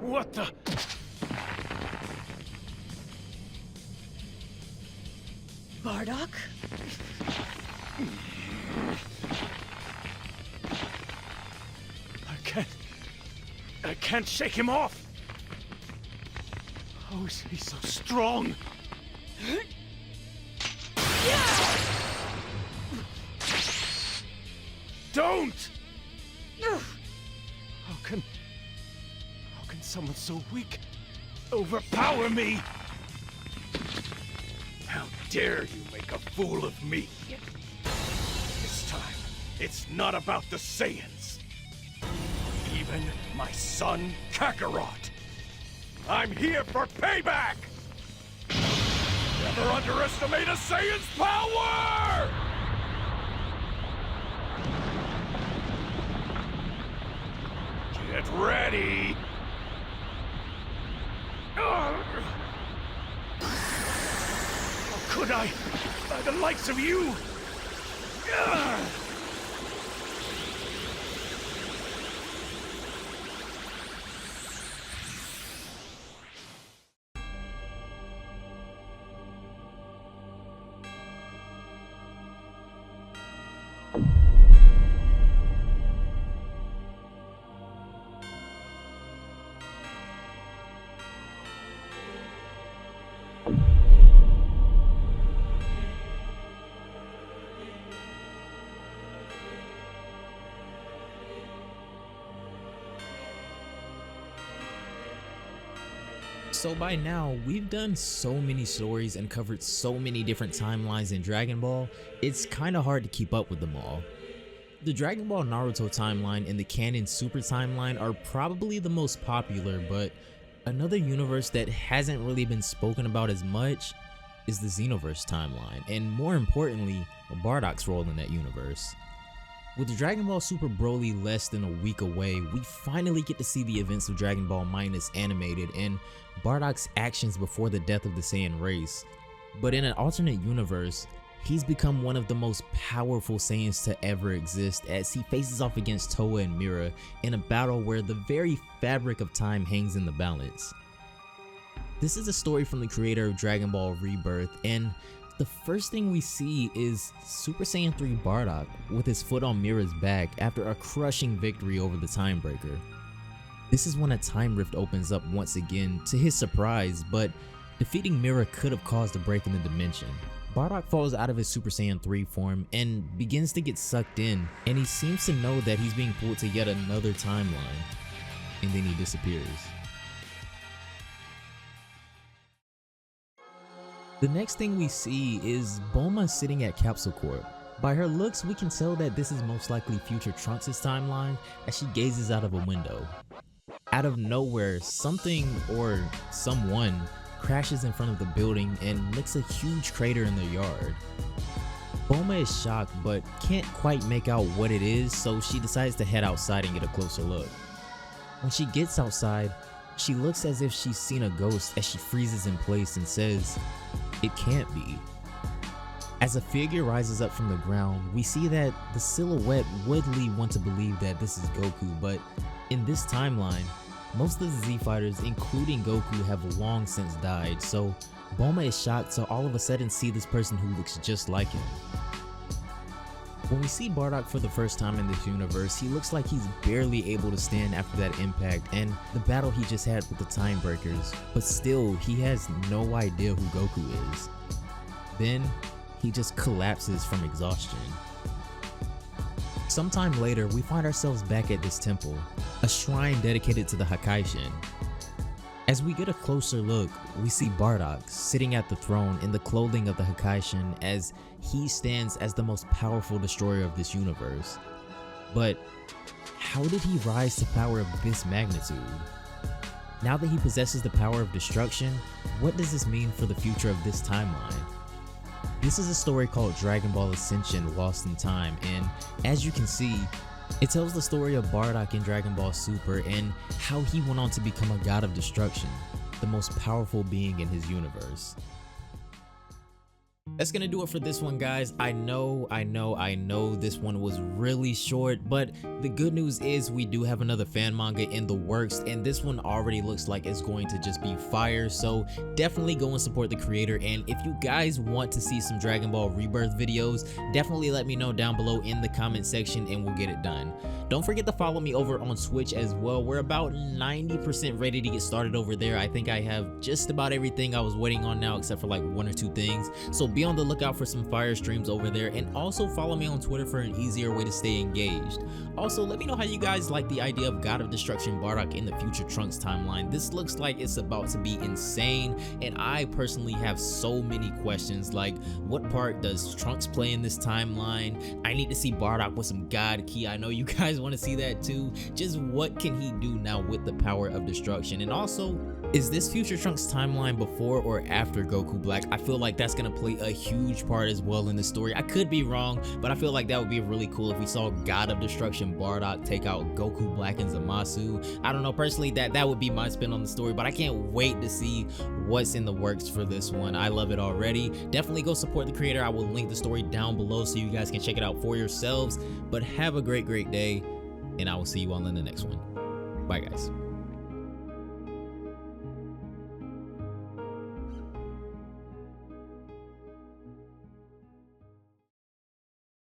What the? Bardock? I can't shake him off. How is he so strong? Don't! How can someone so weak overpower me? How dare you make a fool of me? This time, it's not about the Saiyans. Even my son, Kakarot. I'm here for payback! Never underestimate a Saiyan's power! Get ready! How could I? By the likes of you! So by now, we've done so many stories and covered so many different timelines in Dragon Ball, it's kinda hard to keep up with them all. The Dragon Ball Naruto timeline and the canon Super timeline are probably the most popular, but another universe that hasn't really been spoken about as much is the Xenoverse timeline, and more importantly, Bardock's role in that universe. With Dragon Ball Super Broly less than a week away, we finally get to see the events of Dragon Ball Minus animated and Bardock's actions before the death of the Saiyan race. But in an alternate universe, he's become one of the most powerful Saiyans to ever exist as he faces off against Towa and Mira in a battle where the very fabric of time hangs in the balance. This is a story from the creator of Dragon Ball Rebirth, and the first thing we see is Super Saiyan 3 Bardock with his foot on Mira's back after a crushing victory over the Time Breaker. This is when a time rift opens up once again to his surprise, but defeating Mira could have caused a break in the dimension. Bardock falls out of his Super Saiyan 3 form and begins to get sucked in, and he seems to know that he's being pulled to yet another timeline, and then he disappears. The next thing we see is Bulma sitting at Capsule Corp. By her looks, we can tell that this is most likely future Trunks' timeline as she gazes out of a window. Out of nowhere, something or someone crashes in front of the building and licks a huge crater in their yard. Bulma is shocked but can't quite make out what it is, so she decides to head outside and get a closer look. When she gets outside, she looks as if she's seen a ghost as she freezes in place and says, "It can't be." As a figure rises up from the ground, we see that the silhouette would lead one to believe that this is Goku, but in this timeline, most of the Z fighters, including Goku, have long since died, so Bulma is shocked to all of a sudden see this person who looks just like him. When we see Bardock for the first time in this universe, he looks like he's barely able to stand after that impact and the battle he just had with the Time Breakers, but still, he has no idea who Goku is. Then, he just collapses from exhaustion. Sometime later, we find ourselves back at this temple, a shrine dedicated to the Hakaishin. As we get a closer look, we see Bardock sitting at the throne in the clothing of the Hakaishin as he stands as the most powerful destroyer of this universe. But how did he rise to power of this magnitude? Now that he possesses the power of destruction, what does this mean for the future of this timeline? This is a story called Dragon Ball Ascension Lost in Time, and as you can see, it tells the story of Bardock in Dragon Ball Super and how he went on to become a god of destruction, the most powerful being in his universe. That's gonna do it for this one, guys. I know this one was really short, but the good news is we do have another fan manga in the works, and this one already looks like it's going to just be fire. So definitely go and support the creator, and if you guys want to see some Dragon Ball Rebirth videos, definitely let me know down below in the comment section and we'll get it done. Don't forget to follow me over on Twitch as well. We're about 90% ready to get started over there. I think I have just about everything I was waiting on now, except for like 1 or 2 things. So be on the lookout for some fire streams over there, and also follow me on Twitter for an easier way to stay engaged. Also, let me know how you guys like the idea of God of Destruction Bardock in the future Trunks timeline. This looks like it's about to be insane, and I personally have so many questions, like what part does Trunks play in this timeline? I need to see Bardock with some God Ki. I know you guys want to see that too. Just what can he do now with the power of destruction? And also, is this future Trunks timeline before or after Goku Black? I feel like that's gonna play a huge part as well in the story. I could be wrong, but I feel like that would be really cool if we saw God of Destruction Bardock take out Goku Black and Zamasu. I don't know, personally that would be my spin on the story, but I can't wait to see what's in the works for this one. I love it already. Definitely go support the creator. I will link the story down below so you guys can check it out for yourselves. But have a great day, and I will see you all in the next one. Bye guys.